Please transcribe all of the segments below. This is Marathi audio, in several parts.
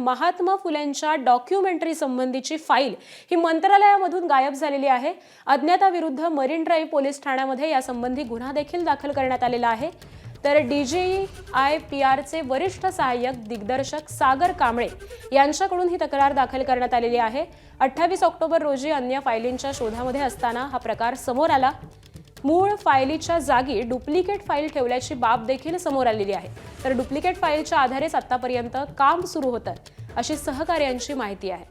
महात्मा फुलेंच्या डॉक्युमेंटरी संबंधीची फाईल ही मंत्रालयामधून गायब झालेली आहे। अज्ञाताविरुद्ध मरीन ड्राईव्ह पोलीस ठाण्यामध्ये यासंबंधी गुन्हा देखील दाखल करण्यात आलेला आहे। तर DGIPRचे वरिष्ठ सहाय्यक दिग्दर्शक सागर कांबळे यांच्याकडून ही तक्रार दाखल करण्यात आलेली आहे। 28 ऑक्टोबर रोजी अन्य फाईलींच्या शोधामध्ये असताना हा प्रकार समोर आला। मूळ फाईलीच्या जागी डुप्लिकेट फाईल ठेवल्याची बाब देखील समोर आलेली आहे। तर डुप्लिकेट फाईलच्या आधारेच आतापर्यंत काम सुरू होतं अशी सहकार्यांची माहिती आहे।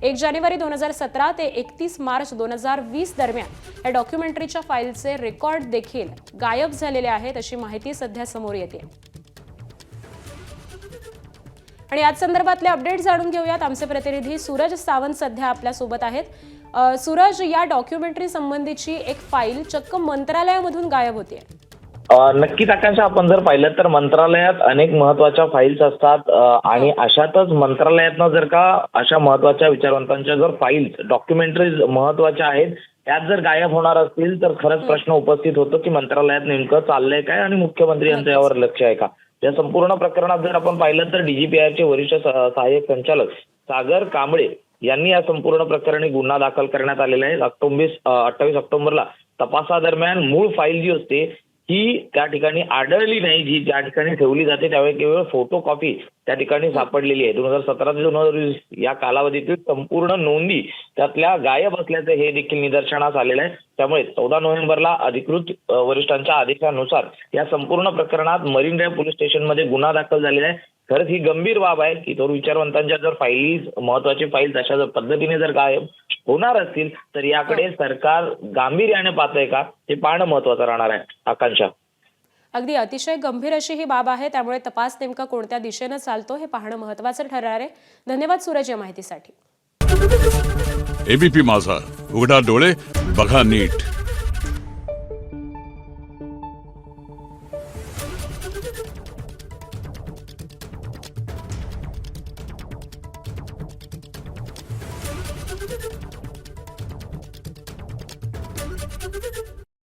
1 जानेवारी 2017 ते 31 मार्च 2020 दरम्यान या डॉक्युमेंटरीच्या फाईलचे रेकॉर्ड देखील गायब झालेले आहेत अशी माहिती सध्या समोर येते। आणि याच संदर्भातले अपडेट जाणून घेऊयात। आमचे प्रतिनिधी सूरज सावंत सध्या आपल्या सोबत आहेत। सूरज, या डॉक्युमेंटरी संबंधीची एक फाईल चक्क मंत्रालयामधून गायब होते। नक्कीच आकांक्षा, आपण जर पाहिलं तर मंत्रालयात अनेक महत्त्वाच्या फाईल्स असतात आणि अशातच मंत्रालयातनं जर का अशा महत्त्वाच्या विचारवंतांच्या जर फाईल्स डॉक्युमेंटरीज महत्त्वाच्या आहेत त्यात जर गायब होणार असतील तर खरंच प्रश्न उपस्थित होतो की मंत्रालयात नेमकं चाललंय काय आणि मुख्यमंत्री यांचं यावर लक्ष आहे का। या संपूर्ण प्रकरणात जर आपण पाहिलं तर DGPRचे वरिष्ठ सहाय्यक संचालक सागर कांबळे यांनी या संपूर्ण प्रकरणी गुन्हा दाखल करण्यात आलेला आहे। 28 ऑक्टोबरला तपासादरम्यान मूळ फाईल जी असते ही त्या ठिकाणी आढळली नाही, जी ज्या ठिकाणी ठेवली जाते त्यावेळी केवळ फोटो कॉपी त्या ठिकाणी सापडलेली आहे। 2017 ते 2020 या कालावधीतील संपूर्ण नोंदी त्यातल्या गायब असल्याचं हे देखील निदर्शनास आलेलं आहे। त्यामुळे 14 नोव्हेंबरला अधिकृत वरिष्ठांच्या आदेशानुसार या संपूर्ण प्रकरणात मरीन ड्राईव्ह पोलीस स्टेशनमध्ये गुन्हा दाखल झालेला आहे। खरंच ही गंभीर बाब आहे की तो विचारवंतांच्या जर फाईल्स महत्वाची फाईल अशा जर पद्धतीने जर गायब होणार असतील तर याकडे सरकार गांभीर्याने पाहतंय का हे पाहणं महत्वाचं राहणार आहे आकांक्षा। अगदी अतिशय गंभीर अशी ही बाब आहे, त्यामुळे तपास नेमका कोणत्या दिशेने चालतो हे पाहणं महत्त्वाचं ठरणार आहे। धन्यवाद सूरज या माहितीसाठी। ABP माझा, उघडा डोळे बघा नीट।